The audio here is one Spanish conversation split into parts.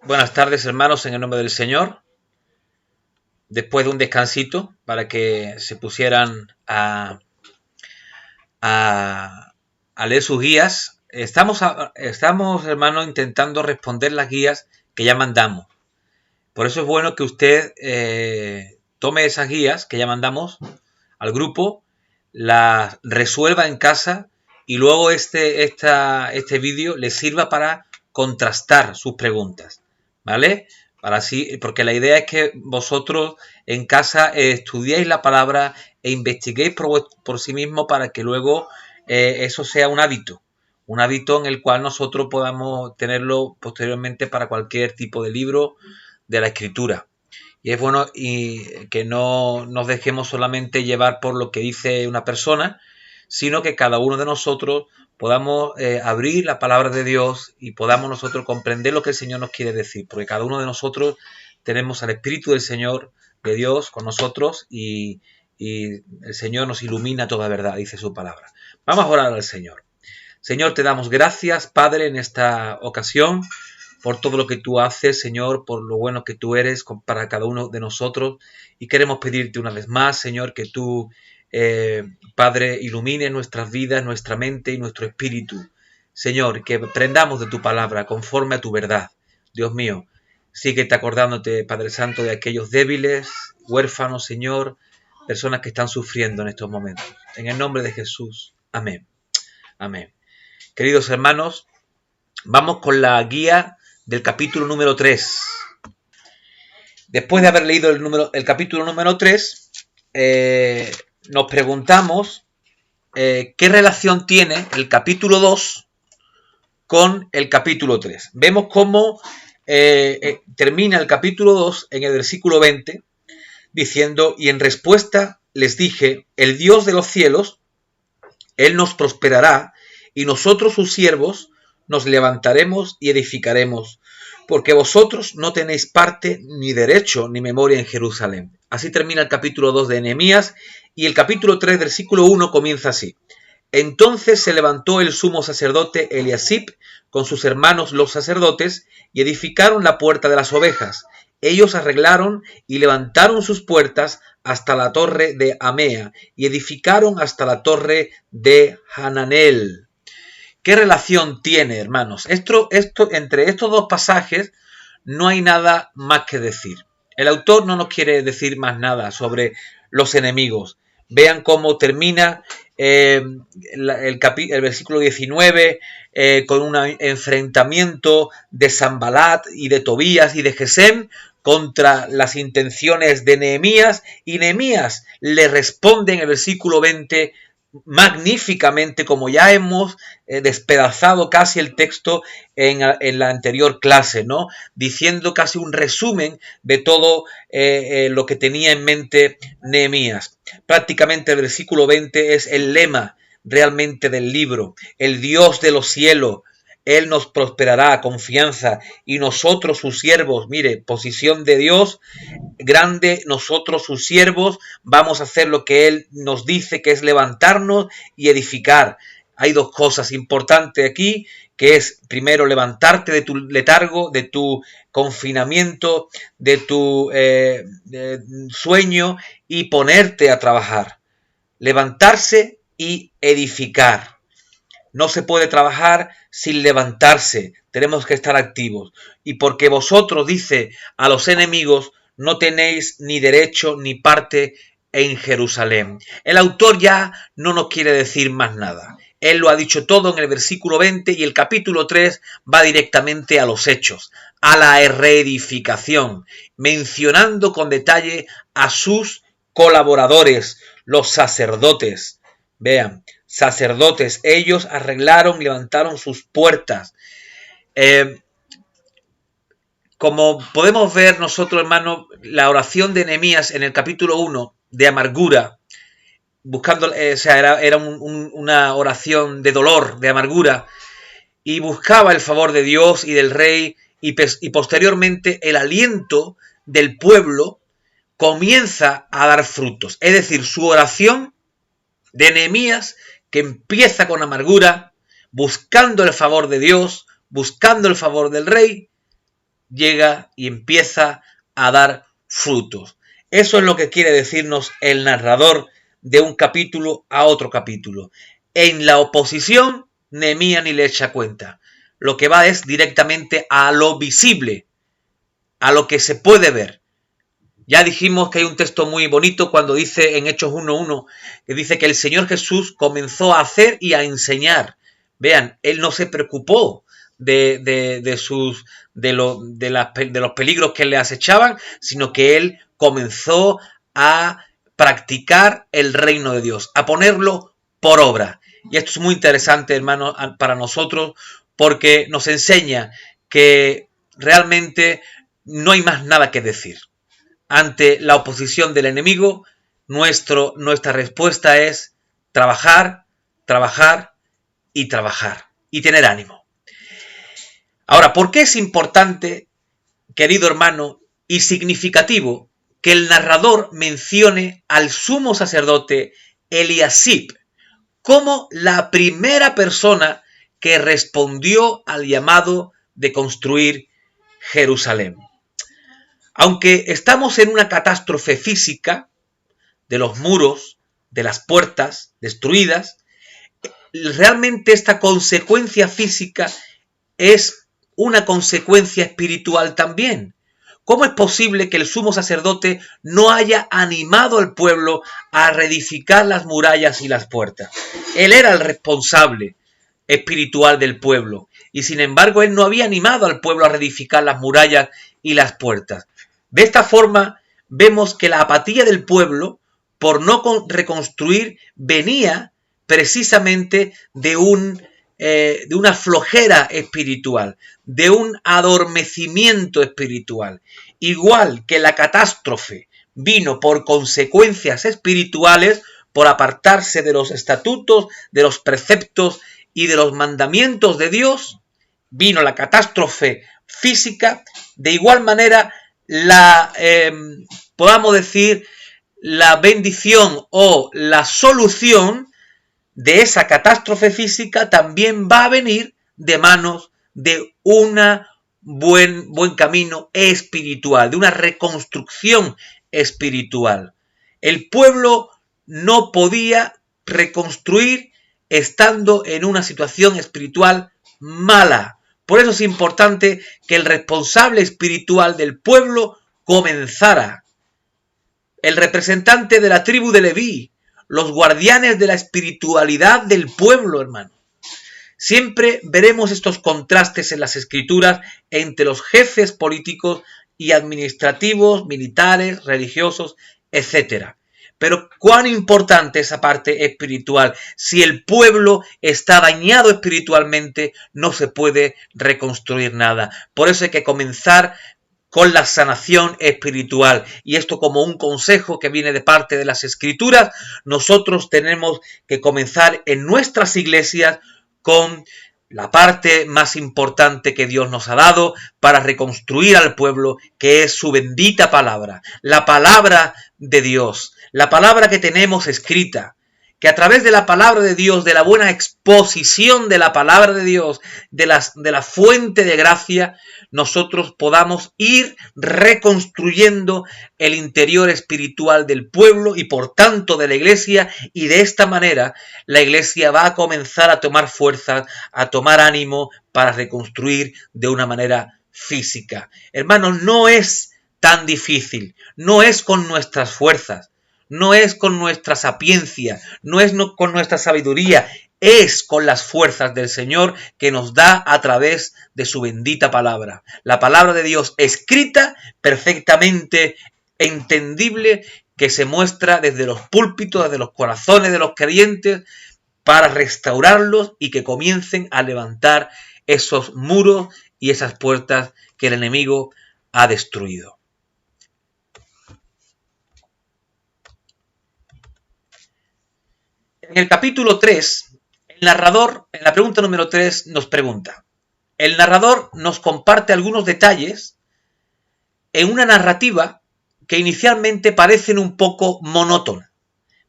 Buenas tardes, hermanos, en el nombre del Señor. Después de un descansito para que se pusieran a, a leer sus guías, estamos, hermanos, intentando responder las guías que ya mandamos. Por eso es bueno que usted tome esas guías que ya mandamos al grupo, las resuelva en casa y luego este vídeo le sirva para contrastar sus preguntas, ¿vale? Para así, porque la idea es que vosotros en casa estudiéis la palabra e investiguéis por sí mismos para que luego eso sea un hábito en el cual nosotros podamos tenerlo posteriormente para cualquier tipo de libro de la escritura. Y es bueno que no nos dejemos solamente llevar por lo que dice una persona, sino que cada uno de nosotros podamos abrir la palabra de Dios y podamos nosotros comprender lo que el Señor nos quiere decir, porque cada uno de nosotros tenemos al Espíritu del Señor, de Dios, con nosotros y el Señor nos ilumina toda verdad, dice su palabra. Vamos a orar al Señor. Señor, te damos gracias, Padre, en esta ocasión, por todo lo que tú haces, Señor, por lo bueno que tú eres para cada uno de nosotros. Y queremos pedirte una vez más, Señor, que tú, Padre, ilumine nuestras vidas, nuestra mente y nuestro espíritu. Señor, que aprendamos de tu palabra conforme a tu verdad. Dios mío, síguete acordándote, Padre Santo, de aquellos débiles, huérfanos, Señor, personas que están sufriendo en estos momentos. En el nombre de Jesús. Amén. Amén. Queridos hermanos, vamos con la guía del capítulo número 3. Después de haber leído el capítulo número 3, nos preguntamos qué relación tiene el capítulo 2 con el capítulo 3. Vemos cómo termina el capítulo 2 en el versículo 20, diciendo: y en respuesta les dije, el Dios de los cielos, Él nos prosperará, y nosotros sus siervos nos levantaremos y edificaremos, porque vosotros no tenéis parte, ni derecho, ni memoria en Jerusalén. Así termina el capítulo 2 de Nehemías, y el capítulo 3, versículo 1, comienza así. Entonces se levantó el sumo sacerdote Eliasib con sus hermanos los sacerdotes, y edificaron la puerta de las ovejas. Ellos arreglaron y levantaron sus puertas hasta la torre de Amea, y edificaron hasta la torre de Hananel. ¿Qué relación tiene, hermanos? Entre estos dos pasajes no hay nada más que decir. El autor no nos quiere decir más nada sobre los enemigos. Vean cómo termina el versículo 19 con un enfrentamiento de Sanbalat y de Tobías y de Gesem contra las intenciones de Nehemías, y Nehemías le responde en el versículo 20 magníficamente, como ya hemos despedazado casi el texto en la anterior clase, ¿no? Diciendo casi un resumen de todo lo que tenía en mente Nehemías. Prácticamente el versículo 20 es el lema realmente del libro. El Dios de los cielos, Él nos prosperará, confianza, y nosotros sus siervos, mire, posición de Dios grande, nosotros sus siervos vamos a hacer lo que Él nos dice, que es levantarnos y edificar. Hay dos cosas importantes aquí, que es primero levantarte de tu letargo, de tu confinamiento, de tu sueño, y ponerte a trabajar. Levantarse y edificar. No se puede trabajar sin levantarse. Tenemos que estar activos. Y porque vosotros, dice a los enemigos, no tenéis ni derecho ni parte en Jerusalén. El autor ya no nos quiere decir más nada. Él lo ha dicho todo en el versículo 20, y el capítulo 3 va directamente a los hechos, a la reedificación, mencionando con detalle a sus colaboradores, los sacerdotes. Vean, sacerdotes, ellos arreglaron y levantaron sus puertas. Como podemos ver nosotros, hermanos, la oración de Nehemías en el capítulo 1 de amargura, buscando, era una oración de dolor, de amargura, y buscaba el favor de Dios y del rey, y posteriormente el aliento del pueblo comienza a dar frutos. Es decir, su oración de Nehemías, que empieza con amargura, buscando el favor de Dios, buscando el favor del rey, llega y empieza a dar frutos. Eso es lo que quiere decirnos el narrador de un capítulo a otro capítulo. En la oposición, Nehemías ni le echa cuenta. Lo que va es directamente a lo visible, a lo que se puede ver. Ya dijimos que hay un texto muy bonito cuando dice en Hechos 1:1, que dice que el Señor Jesús comenzó a hacer y a enseñar. Vean, Él no se preocupó de los peligros que le acechaban, sino que Él comenzó a practicar el reino de Dios, a ponerlo por obra. Y esto es muy interesante, hermano, para nosotros, porque nos enseña que realmente no hay más nada que decir. Ante la oposición del enemigo, nuestra respuesta es trabajar, trabajar y trabajar y tener ánimo. Ahora, ¿por qué es importante, querido hermano, y significativo que el narrador mencione al sumo sacerdote Eliasib como la primera persona que respondió al llamado de construir Jerusalén? Aunque estamos en una catástrofe física de los muros, de las puertas destruidas, realmente esta consecuencia física es una consecuencia espiritual también. ¿Cómo es posible que el sumo sacerdote no haya animado al pueblo a reedificar las murallas y las puertas? Él era el responsable espiritual del pueblo y sin embargo él no había animado al pueblo a reedificar las murallas y las puertas. De esta forma vemos que la apatía del pueblo por no reconstruir venía precisamente de una flojera espiritual, de un adormecimiento espiritual. Igual que la catástrofe vino por consecuencias espirituales, por apartarse de los estatutos, de los preceptos y de los mandamientos de Dios, vino la catástrofe física. De igual manera, podamos decir, la bendición o la solución de esa catástrofe física también va a venir de manos de un buen camino espiritual, de una reconstrucción espiritual. El pueblo no podía reconstruir estando en una situación espiritual mala. Por eso es importante que el responsable espiritual del pueblo comenzara. El representante de la tribu de Leví, los guardianes de la espiritualidad del pueblo, hermano. Siempre veremos estos contrastes en las escrituras entre los jefes políticos y administrativos, militares, religiosos, etc. Pero cuán importante esa parte espiritual. Si el pueblo está dañado espiritualmente, no se puede reconstruir nada. Por eso hay que comenzar con la sanación espiritual. Y esto como un consejo que viene de parte de las Escrituras, nosotros tenemos que comenzar en nuestras iglesias con la parte más importante que Dios nos ha dado para reconstruir al pueblo, que es su bendita palabra, la palabra de Dios, la palabra que tenemos escrita, que a través de la palabra de Dios, de la buena exposición de la palabra de Dios, de la fuente de gracia, nosotros podamos ir reconstruyendo el interior espiritual del pueblo y por tanto de la iglesia, y de esta manera la iglesia va a comenzar a tomar fuerza, a tomar ánimo para reconstruir de una manera física. Hermanos, no es tan difícil, no es con nuestras fuerzas, no es con nuestra sapiencia, no es con nuestra sabiduría, es con las fuerzas del Señor que nos da a través de su bendita palabra. La palabra de Dios escrita, perfectamente entendible, que se muestra desde los púlpitos, desde los corazones de los creyentes, para restaurarlos y que comiencen a levantar esos muros y esas puertas que el enemigo ha destruido. En el capítulo 3, el narrador, en la pregunta número 3, nos pregunta. El narrador nos comparte algunos detalles en una narrativa que inicialmente parecen un poco monótona.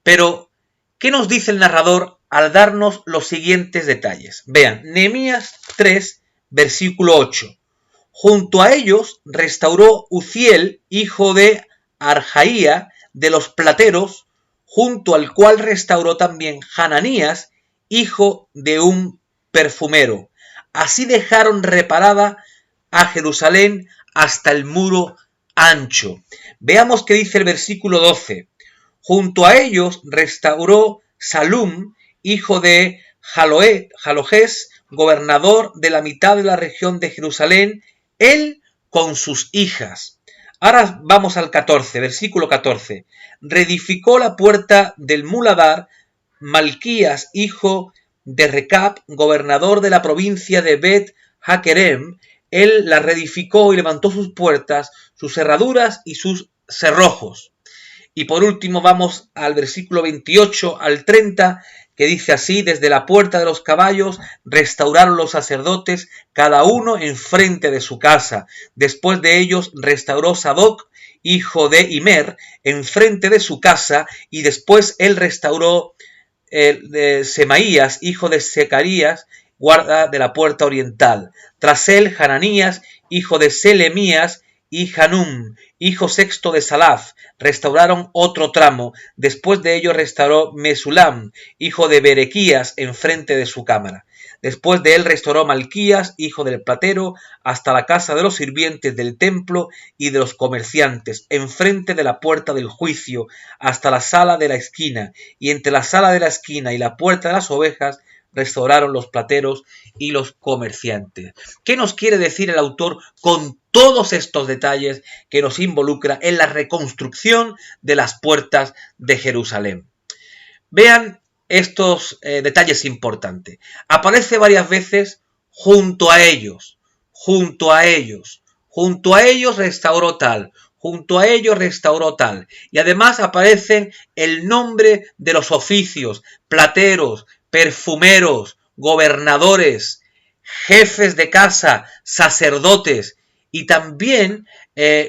Pero, ¿qué nos dice el narrador al darnos los siguientes detalles? Vean, Nehemías 3, versículo 8. Junto a ellos restauró Uziel, hijo de Arjaía, de los plateros, junto al cual restauró también Hananías, hijo de un perfumero. Así dejaron reparada a Jerusalén hasta el muro ancho. Veamos qué dice el versículo 12. Junto a ellos restauró Salum, hijo de Jalojés, gobernador de la mitad de la región de Jerusalén, él con sus hijas. Ahora vamos al 14, versículo 14. Reedificó la puerta del Muladar, Malquías, hijo de Recab, gobernador de la provincia de Bet Hakerem. Él la reedificó y levantó sus puertas, sus cerraduras y sus cerrojos. Y por último vamos al versículo 28 al 30, que dice así: desde la puerta de los caballos restauraron los sacerdotes, cada uno enfrente de su casa. Después de ellos restauró Sadoc, hijo de Imer, enfrente de su casa, y después él restauró Semaías, hijo de Secarías, guarda de la puerta oriental. Tras él, Hananías, hijo de Selemías, y Hanum, hijo sexto de Salaf, restauraron otro tramo. Después de ello restauró Mesulam, hijo de Berequías, enfrente de su cámara. Después de él restauró Malquías, hijo del platero, hasta la casa de los sirvientes del templo y de los comerciantes, enfrente de la puerta del juicio, hasta la sala de la esquina, y entre la sala de la esquina y la puerta de las ovejas restauraron los plateros y los comerciantes. ¿Qué nos quiere decir el autor con todos estos detalles que nos involucra en la reconstrucción de las puertas de Jerusalén? Vean estos detalles importantes. Aparece varias veces junto a ellos, junto a ellos, junto a ellos restauró tal, junto a ellos restauró tal. Y además aparecen el nombre de los oficios: plateros, perfumeros, gobernadores, jefes de casa, sacerdotes. Y también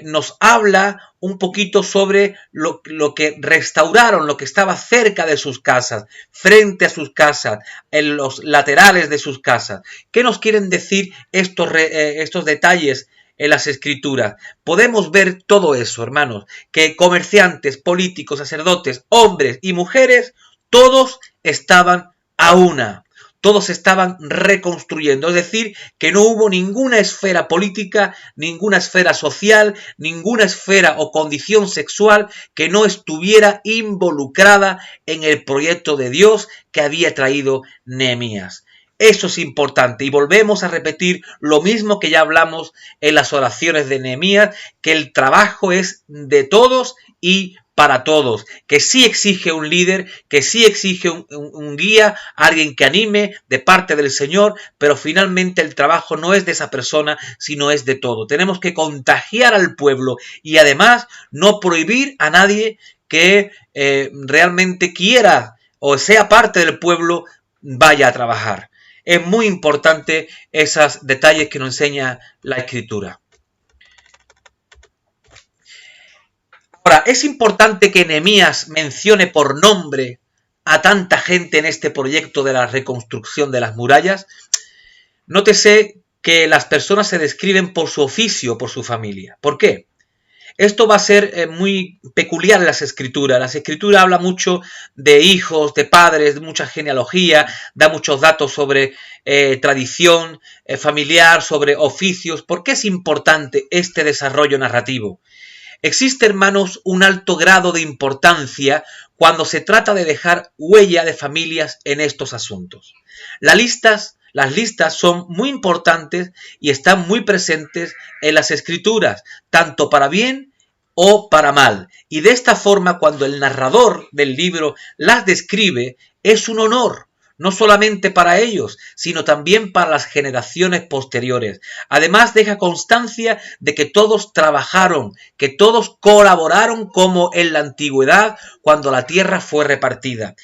nos habla un poquito sobre lo que restauraron, lo que estaba cerca de sus casas, frente a sus casas, en los laterales de sus casas. ¿Qué nos quieren decir estos detalles en las escrituras? Podemos ver todo eso, hermanos, que comerciantes, políticos, sacerdotes, hombres y mujeres, todos estaban a una. Todos estaban reconstruyendo, es decir, que no hubo ninguna esfera política, ninguna esfera social, ninguna esfera o condición sexual que no estuviera involucrada en el proyecto de Dios que había traído Nehemías. Eso es importante y volvemos a repetir lo mismo que ya hablamos en las oraciones de Nehemías, que el trabajo es de todos y para todos, que sí exige un líder, que sí exige un guía, alguien que anime de parte del Señor, pero finalmente el trabajo no es de esa persona, sino es de todo. Tenemos que contagiar al pueblo y además no prohibir a nadie que realmente quiera o sea parte del pueblo vaya a trabajar. Es muy importante esos detalles que nos enseña la Escritura. Ahora, es importante que Nehemías mencione por nombre a tanta gente en este proyecto de la reconstrucción de las murallas. Nótese que las personas se describen por su oficio, por su familia. ¿Por qué? Esto va a ser muy peculiar en las escrituras. Las escrituras hablan mucho de hijos, de padres, de mucha genealogía, da muchos datos sobre tradición familiar, sobre oficios. ¿Por qué es importante este desarrollo narrativo? Existe, hermanos, un alto grado de importancia cuando se trata de dejar huella de familias en estos asuntos. Las listas son muy importantes y están muy presentes en las escrituras, tanto para bien o para mal. Y de esta forma, cuando el narrador del libro las describe, es un honor. No solamente para ellos, sino también para las generaciones posteriores. Además, deja constancia de que todos trabajaron, que todos colaboraron como en la antigüedad cuando la tierra fue repartida.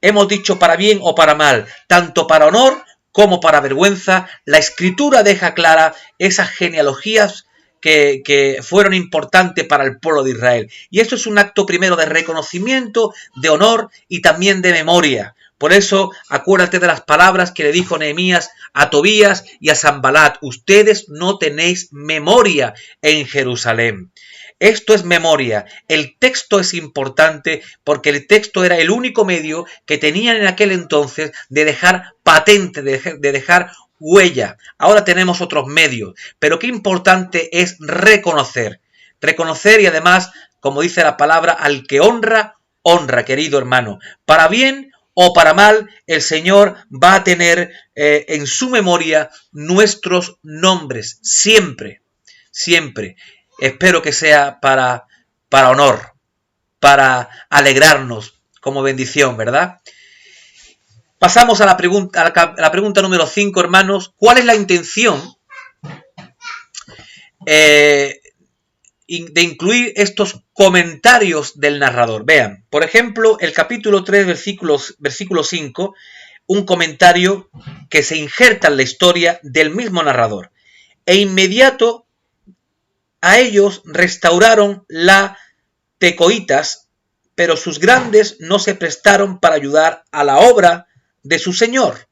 Hemos dicho para bien o para mal, tanto para honor como para vergüenza. La Escritura deja clara esas genealogías que fueron importantes para el pueblo de Israel. Y esto es un acto primero de reconocimiento, de honor y también de memoria. Por eso, acuérdate de las palabras que le dijo Nehemías a Tobías y a Sanbalat. Ustedes no tenéis memoria en Jerusalén. Esto es memoria. El texto es importante porque el texto era el único medio que tenían en aquel entonces de dejar patente, de dejar huella. Ahora tenemos otros medios, pero qué importante es reconocer. Reconocer y además, como dice la palabra, al que honra, honra, querido hermano. Para bien o para mal, el Señor va a tener en su memoria nuestros nombres, siempre, siempre. Espero que sea para honor, para alegrarnos como bendición, ¿verdad? Pasamos a la pregunta número 5, hermanos. ¿Cuál es la intención de incluir estos comentarios del narrador? Vean, por ejemplo, el capítulo 3, versículo 5, un comentario que se injerta en la historia del mismo narrador. E inmediato a ellos restauraron la tecoitas, pero sus grandes no se prestaron para ayudar a la obra de su señor.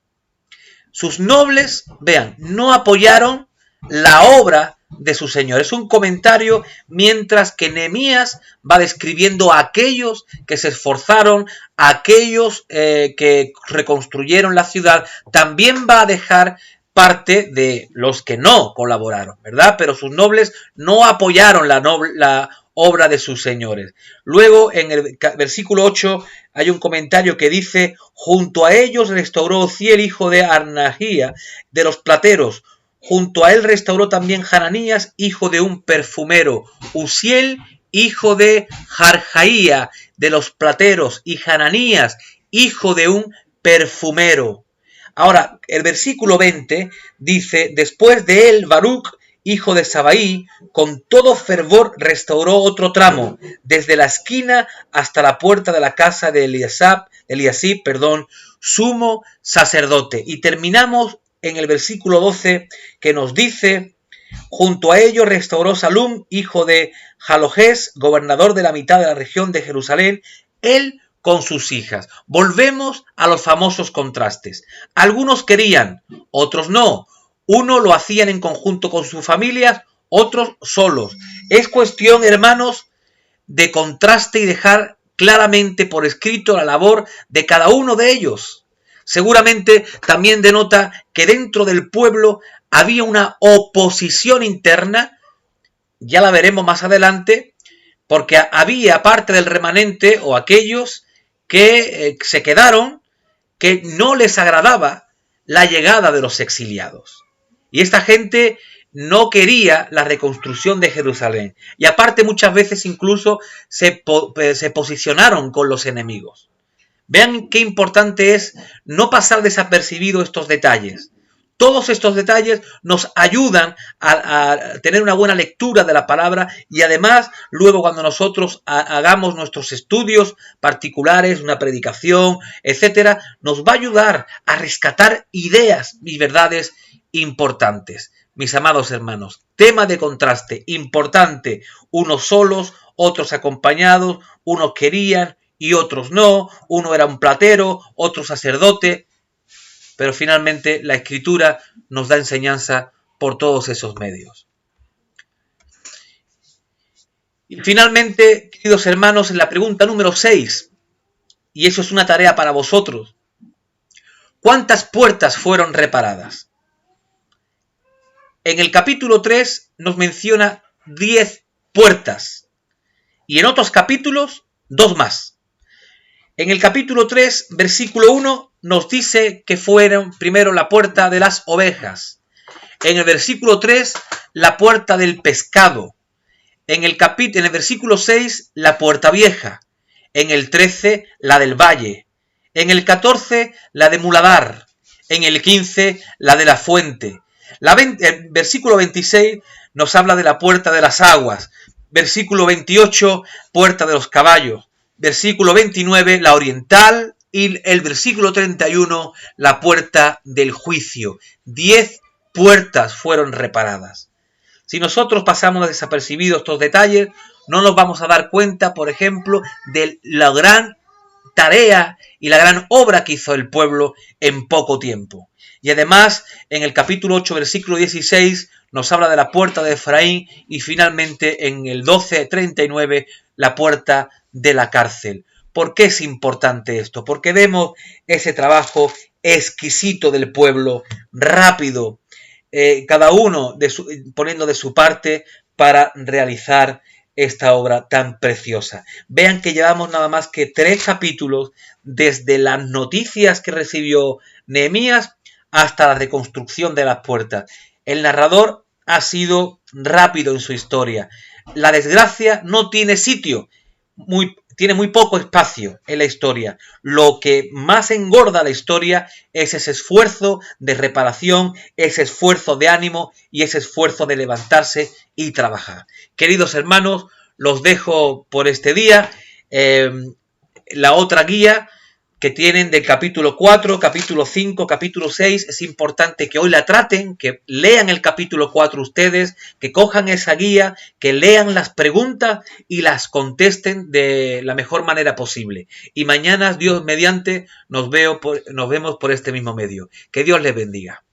Sus nobles, vean, no apoyaron la obra de su señor. Es un comentario mientras que Nehemías va describiendo a aquellos que se esforzaron, a aquellos que reconstruyeron la ciudad. También va a dejar parte de los que no colaboraron, ¿verdad? Pero sus nobles no apoyaron la obra de sus señores. Luego, en el versículo 8, hay un comentario que dice: junto a ellos restauró Ociel, hijo de Arnahía, de los plateros. Junto a él restauró también Hananías, hijo de un perfumero. Uziel, hijo de Jarjaía, de los plateros. Y Hananías, hijo de un perfumero. Ahora, el versículo 20 dice: después de él, Baruch, hijo de Sabai, con todo fervor restauró otro tramo, desde la esquina hasta la puerta de la casa de Eliasib, sumo sacerdote. Y terminamos en el versículo 12, que nos dice: junto a ello restauró Salum, hijo de Jalojés, gobernador de la mitad de la región de Jerusalén, él con sus hijas. Volvemos a los famosos contrastes. Algunos querían, otros no. Unos lo hacían en conjunto con sus familias, otros solos. Es cuestión, hermanos, de contraste y dejar claramente por escrito la labor de cada uno de ellos. Seguramente también denota que dentro del pueblo había una oposición interna, ya la veremos más adelante, porque había parte del remanente o aquellos que se quedaron, que no les agradaba la llegada de los exiliados. Y esta gente no quería la reconstrucción de Jerusalén. Y aparte muchas veces incluso se posicionaron con los enemigos. Vean qué importante es no pasar desapercibido estos detalles. Todos estos detalles nos ayudan a tener una buena lectura de la palabra y además luego cuando nosotros hagamos nuestros estudios particulares, una predicación, etcétera, nos va a ayudar a rescatar ideas y verdades importantes. Mis amados hermanos, tema de contraste importante, unos solos, otros acompañados, unos querían y otros no, uno era un platero, otro sacerdote, pero finalmente la Escritura nos da enseñanza por todos esos medios. Y finalmente, queridos hermanos, en la pregunta número 6, y eso es una tarea para vosotros, ¿cuántas puertas fueron reparadas? En el capítulo 3 nos menciona 10 puertas y en otros capítulos 2 más. En el capítulo 3, versículo 1, nos dice que fueron primero la puerta de las ovejas. En el versículo 3, la puerta del pescado. En el versículo 6, la puerta vieja. En el 13, la del valle. En el 14, la de Muladar. En el 15, la de la fuente. El versículo 26 nos habla de la puerta de las aguas. Versículo 28, puerta de los caballos. Versículo 29, la oriental. Y el versículo 31, la puerta del juicio. 10 puertas fueron reparadas. Si nosotros pasamos desapercibidos estos detalles, no nos vamos a dar cuenta, por ejemplo, de la gran tarea y la gran obra que hizo el pueblo en poco tiempo. Y además, en el capítulo 8, versículo 16, nos habla de la puerta de Efraín y finalmente en el 12:39, la puerta de la cárcel. ¿Por qué es importante esto? Porque vemos ese trabajo exquisito del pueblo, rápido, cada uno poniendo de su parte para realizar esta obra tan preciosa. Vean que llevamos nada más que 3 capítulos desde las noticias que recibió Nehemías hasta la reconstrucción de las puertas. El narrador ha sido rápido en su historia. La desgracia no tiene sitio, tiene muy poco espacio en la historia. Lo que más engorda la historia es ese esfuerzo de reparación, ese esfuerzo de ánimo y ese esfuerzo de levantarse y trabajar. Queridos hermanos, los dejo por este día. La otra guía que tienen del capítulo 4, capítulo 5, capítulo 6, es importante que hoy la traten, que lean el capítulo 4 ustedes, que cojan esa guía, que lean las preguntas y las contesten de la mejor manera posible. Y mañana, Dios mediante, nos vemos por este mismo medio. Que Dios les bendiga.